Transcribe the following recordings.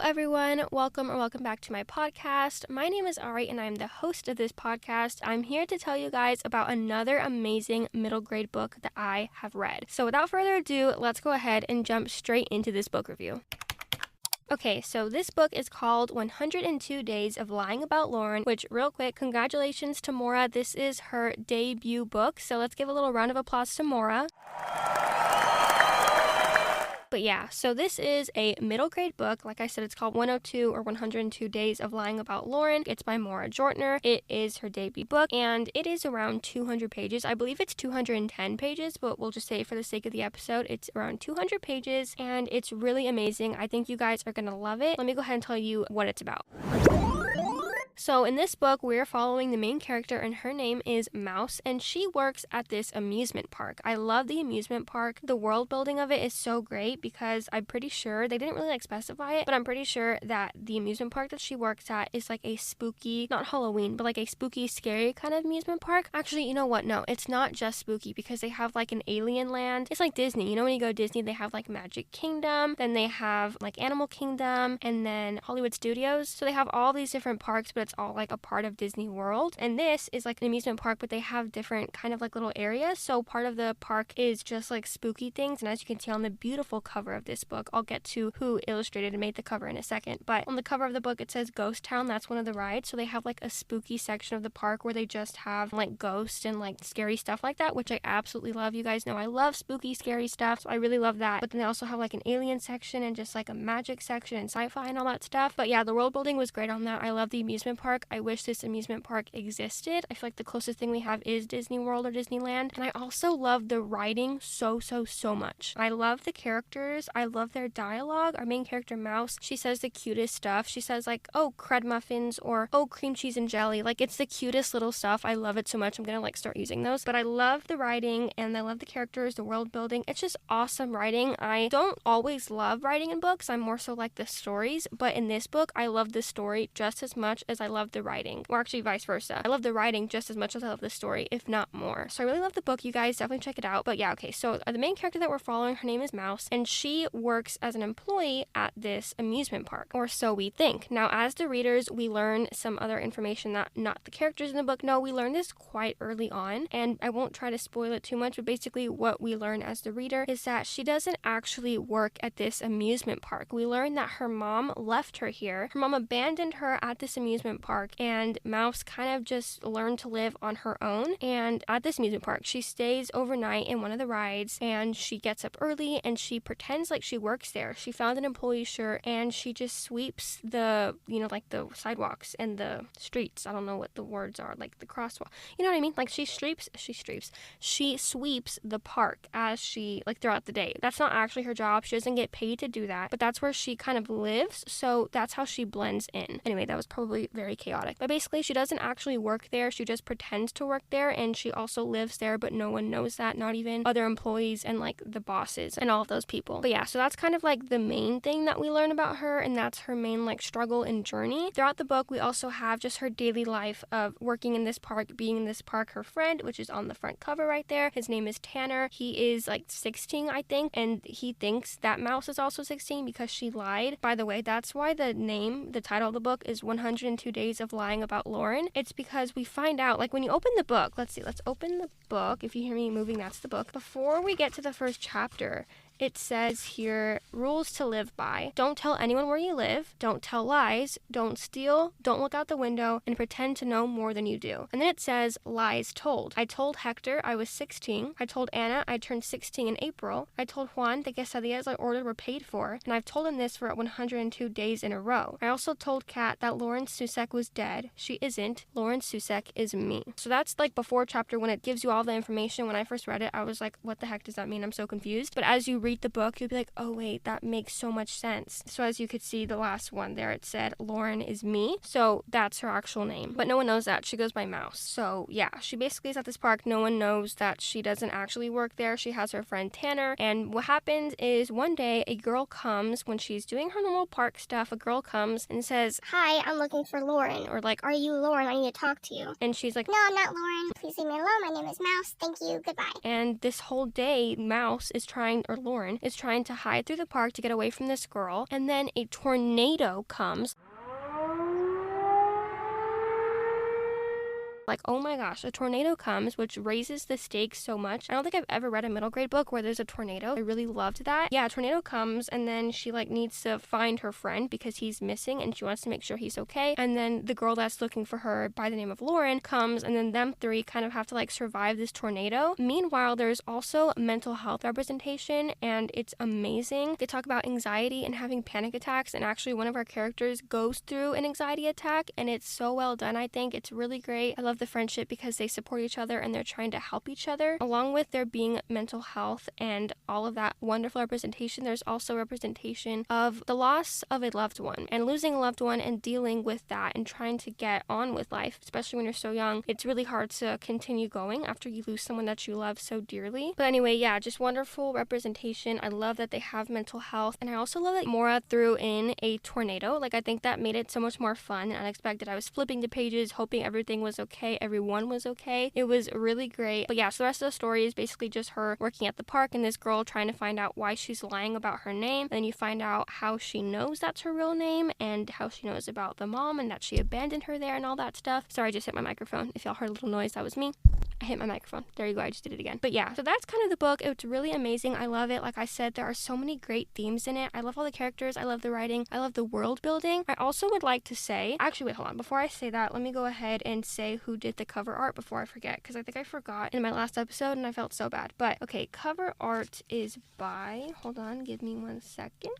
everyone, welcome back to my podcast. My name is Ari and I'm the host of this podcast. I'm here to tell you guys about another amazing middle grade book that I have read. So without further ado, let's go ahead and jump straight into this book review. Okay, so this book is called 102 Days of Lying About Lauren, which real quick, congratulations to Maura. This is her debut book, so let's give a little round of applause to Maura. But yeah, so this is a middle grade book. Like I said, it's called 102 or 102 Days of Lying About Lauren. It's by Maura Jortner. It is her debut book, and it is around 200 pages. I believe it's 210 pages, but we'll just say for the sake of the episode, it's around 200 pages, and it's really amazing. I think you guys are going to love it. Let me go ahead and tell you what it's about. So in this book, we're following the main character, and her name is Mouse, and she works at this amusement park. I love the amusement park. The world building of it is so great because I'm pretty sure, they didn't really specify it, but I'm pretty sure that the amusement park that she works at is like a spooky, not Halloween, but like a spooky, scary kind of amusement park. Actually, you know what? No, it's not just spooky because they have like an alien land. It's like Disney. You know, when you go to Disney, they have like Magic Kingdom, then they have like Animal Kingdom, and then Hollywood Studios. So they have all these different parks, but it's all like a part of Disney World. And this is like an amusement park, but they have different kind of like little areas. So part of the park is just like spooky things. And as you can see on the beautiful cover of this book, I'll get to who illustrated and made the cover in a second. But on the cover of the book, it says Ghost Town. That's one of the rides. So they have like a spooky section of the park where they just have like ghosts and like scary stuff like that, which I absolutely love. You guys know I love spooky, scary stuff. So I really love that. But then they also have like an alien section and just like a magic section and sci-fi and all that stuff. But yeah, the world building was great on that. I love the amusement park. I wish this amusement park existed. I feel like the closest thing we have is Disney World or Disneyland. And I also love the writing so much. I love the characters. I love their dialogue. Our main character, Mouse, she says the cutest stuff. She says like, oh, crud muffins, or oh, cream cheese and jelly. Like, it's the cutest little stuff. I love it so much. I'm gonna like start using those. But I love the writing and I love the characters, the world building. It's just awesome writing. I don't always love writing in books. I'm more so like the stories. But in this book, I love the story just as much as I love the writing. Or actually vice versa. I love the writing just as much as I love the story, if not more. So I really love the book. You guys definitely check it out. But yeah, okay, so the main character that we're following, her name is Mouse, and she works as an employee at this amusement park, or so we think. Now, as the readers, we learn some other information that not the characters in the book know. We learn this quite early on, and I won't try to spoil it too much, but basically what we learn as the reader is that she doesn't actually work at this amusement park. We learn that her mom left her here. Her mom abandoned her at this amusement park, and Mouse kind of just learned to live on her own. And at this amusement park, she stays overnight in one of the rides, and she gets up early and she pretends like she works there. She found an employee shirt and she just sweeps the, you know, like the sidewalks and the streets. I don't know what the words are, like the crosswalk. You know what I mean? Like she sweeps the park as she, like throughout the day. That's not actually her job. She doesn't get paid to do that, but that's where she kind of lives. So that's how she blends in. Anyway, that was probably very chaotic. But basically, she doesn't actually work there. She just pretends to work there, and she also lives there, but no one knows that, not even other employees and like the bosses and all of those people. But yeah, so that's kind of like the main thing that we learn about her, and that's her main like struggle and journey. Throughout the book, we also have just her daily life of working in this park, being in this park. Her friend, which is on the front cover right there, his name is Tanner. He is like 16, I think, and he thinks that Mouse is also 16 because she lied. By the way, that's why the title of the book is 102 Days of Lying About Lauren. It's because we find out, like when you open the book, let's open the book. If you hear me moving, that's the book. Before we get to the first chapter, it says here, rules to live by. Don't tell anyone where you live. Don't tell lies. Don't steal. Don't look out the window and pretend to know more than you do. And then it says lies told. I told Hector I was 16. I told Anna I turned 16 in April. I told Juan the quesadillas I ordered were paid for. And I've told him this for 102 days in a row. I also told Kat that Lauren Susek was dead. She isn't. Lauren Susek is me. So that's like before chapter when it gives you all the information. When I first read it, I was like, what the heck does that mean? I'm so confused. But as you read the book, you'll be like, oh wait, that makes so much sense. So as you could see, the last one there, it said Lauren is me. So that's her actual name. But no one knows that. She goes by Mouse. So yeah, she basically is at this park. No one knows that she doesn't actually work there. She has her friend Tanner. And what happens is one day a girl comes when she's doing her normal park stuff. A girl comes and says, hi, I'm looking for Lauren. Or like, are you Lauren? I need to talk to you. And she's like, no, I'm not Lauren. Please leave me alone. My name is Mouse. Thank you. Goodbye. And this whole day, Mouse is trying, or Lauren, is trying to hide through the park to get away from this girl, and then a tornado comes. Like, oh my gosh, a tornado comes, which raises the stakes so much. I don't think I've ever read a middle grade book where there's a tornado. I really loved that. Yeah, a tornado comes, and then she needs to find her friend because he's missing, and she wants to make sure he's okay. And then the girl that's looking for her by the name of Lauren comes, and then them three kind of have to survive this tornado. Meanwhile, there's also mental health representation, and it's amazing. They talk about anxiety and having panic attacks, and actually one of our characters goes through an anxiety attack, and it's so well done. I think it's really great. I love the friendship because they support each other and they're trying to help each other. Along with there being mental health and all of that wonderful representation, there's also representation of the loss of a loved one and losing a loved one and dealing with that and trying to get on with life, especially when you're so young. It's really hard to continue going after you lose someone that you love so dearly. But anyway, yeah, just wonderful representation. I love that they have mental health, and I also love that Maura threw in a tornado. I think that made it so much more fun and unexpected. I was flipping the pages hoping everything was okay, everyone was okay. It was really great. But yeah, so the rest of the story is basically just her working at the park and this girl trying to find out why she's lying about her name. And then you find out how she knows that's her real name and how she knows about the mom and that she abandoned her there and all that stuff. Sorry, I just hit my microphone. If y'all heard a little noise, that was me. I hit my microphone. There you go. I just did it again. But yeah, so that's kind of the book. It's really amazing. I love it. Like I said, there are so many great themes in it. I love all the characters. I love the writing. I love the world building. I also would like to say, actually, wait, hold on. Before I say that, let me go ahead and say who did the cover art before I forget, because I think I forgot in my last episode and I felt so bad. But okay, cover art is by, hold on, give me 1 second.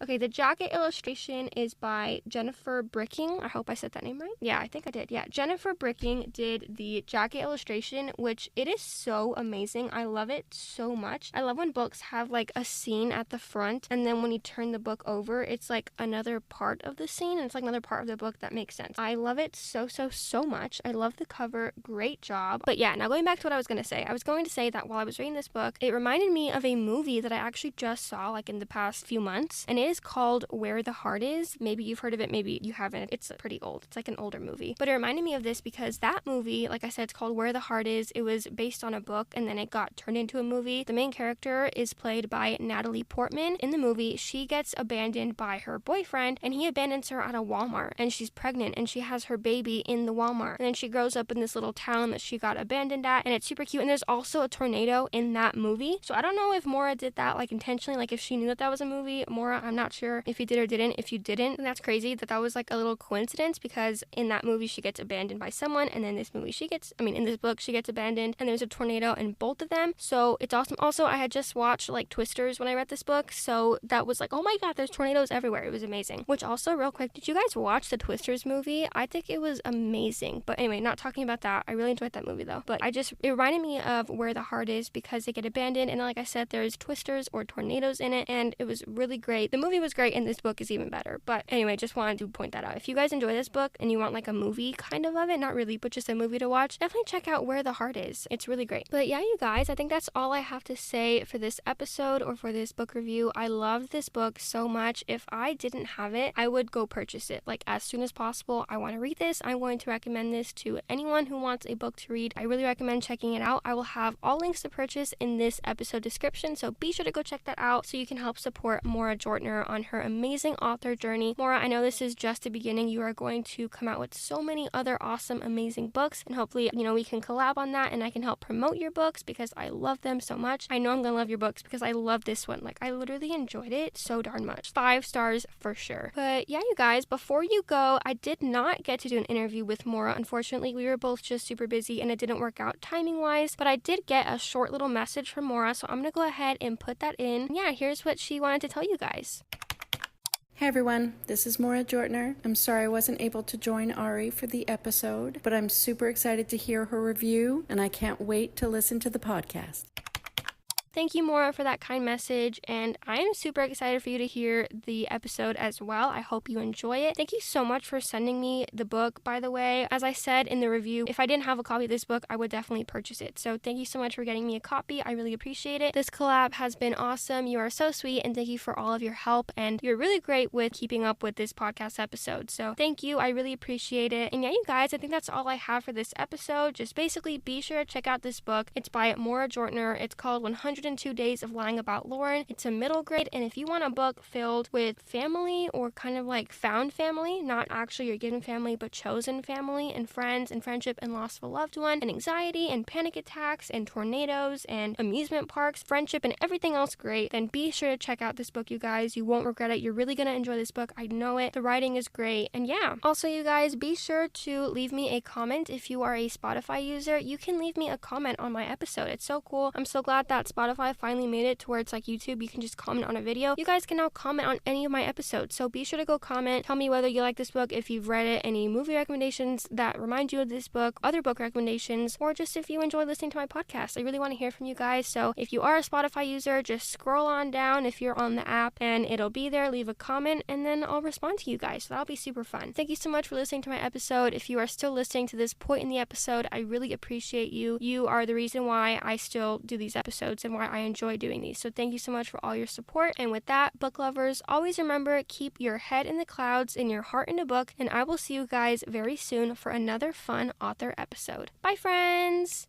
Okay, the jacket illustration is by Jennifer Bricking. I hope I said that name right. Yeah, I think I did. Yeah, Jennifer Bricking did the jacket illustration, which it is so amazing. I love it so much. I love when books have a scene at the front, and then when you turn the book over, it's another part of the scene, and it's another part of the book that makes sense. I love it so much. I love the cover. Great job. But yeah, now going back to what I was going to say. I was going to say that while I was reading this book, it reminded me of a movie that I actually just saw in the past few months, and it is called Where the Heart Is. Maybe you've heard of it, maybe you haven't. It's pretty old. It's an older movie. But it reminded me of this because that movie, like I said, it's called Where the Heart Is. It was based on a book and then it got turned into a movie. The main character is played by Natalie Portman. In the movie, she gets abandoned by her boyfriend and he abandons her at a Walmart, and she's pregnant and she has her baby in the Walmart. And then she grows up in this little town that she got abandoned at, and it's super cute. And there's also a tornado in that movie. So I don't know if Maura did that intentionally, if she knew that was a movie. Maura, I'm not sure if you did or didn't. If you didn't, then that's crazy that was a little coincidence, because in that movie she gets abandoned by someone, and then this movie in this book she gets abandoned, and there's a tornado in both of them. So it's awesome. Also, I had just watched Twisters when I read this book, so that was oh my god, there's tornadoes everywhere. It was amazing. Which also, real quick, did you guys watch the Twisters movie? I think it was amazing. But anyway, not talking about that. I really enjoyed that movie though. But it reminded me of Where the Heart Is because they get abandoned, and like I said, there's twisters or tornadoes in it, and it was really great. The movie was great, and this book is even better. But anyway, just wanted to point that out. If you guys enjoy this book and you want a movie kind of it, not really, but just a movie to watch, definitely check out Where the Heart Is. It's really great. But yeah, you guys, I think that's all I have to say for this episode or for this book review. I loved this book so much. If I didn't have it, I would go purchase it as soon as possible. I want to read this. I'm going to recommend this to anyone who wants a book to read. I really recommend checking it out. I will have all links to purchase in this episode description, so be sure to go check that out so you can help support Maura Jortner on her amazing author journey. Maura, I know this is just the beginning. You are going to come out with so many other awesome, amazing books, and hopefully, we can collab on that and I can help promote your books because I love them so much. I know I'm gonna love your books because I love this one. I literally enjoyed it so darn much. 5 stars for sure. But yeah, you guys, before you go, I did not get to do an interview with Maura. Unfortunately, we were both just super busy and it didn't work out timing wise, but I did get a short little message from Maura, so I'm gonna go ahead and put that in. Yeah, here's what she wanted to tell you guys. Hey everyone, this is Maura Jortner. I'm sorry I wasn't able to join Ari for the episode, but I'm super excited to hear her review, and I can't wait to listen to the podcast. Thank you, Maura, for that kind message, and I am super excited for you to hear the episode as well. I hope you enjoy it. Thank you so much for sending me the book, by the way. As I said in the review, if I didn't have a copy of this book, I would definitely purchase it. So thank you so much for getting me a copy. I really appreciate it. This collab has been awesome. You are so sweet, and thank you for all of your help, and you're really great with keeping up with this podcast episode. So thank you. I really appreciate it. And yeah, you guys, I think that's all I have for this episode. Just basically be sure to check out this book. It's by Maura Jortner. It's called 102 102 Days of Lying About Lauren. It's a middle grade, and if you want a book filled with family or kind of like found family, not actually your given family, but chosen family and friends and friendship and loss of a loved one and anxiety and panic attacks and tornadoes and amusement parks, friendship and everything else great, then be sure to check out this book, you guys. You won't regret it. You're really going to enjoy this book. I know it. The writing is great. And yeah, also you guys, be sure to leave me a comment. If you are a Spotify user, you can leave me a comment on my episode. It's so cool. I'm so glad that Spotify finally made it to where it's like YouTube. You can just comment on a video. You guys can now comment on any of my episodes. So be sure to go comment. Tell me whether you like this book, if you've read it, any movie recommendations that remind you of this book, other book recommendations, or just if you enjoy listening to my podcast. I really want to hear from you guys. So if you are a Spotify user, just scroll on down if you're on the app and it'll be there. Leave a comment and then I'll respond to you guys. So that'll be super fun. Thank you so much for listening to my episode. If you are still listening to this point in the episode, I really appreciate you. You are the reason why I still do these episodes and why I enjoy doing these. So thank you so much for all your support. And with that, book lovers, always remember, keep your head in the clouds and your heart in a book. And I will see you guys very soon for another fun author episode. Bye, friends!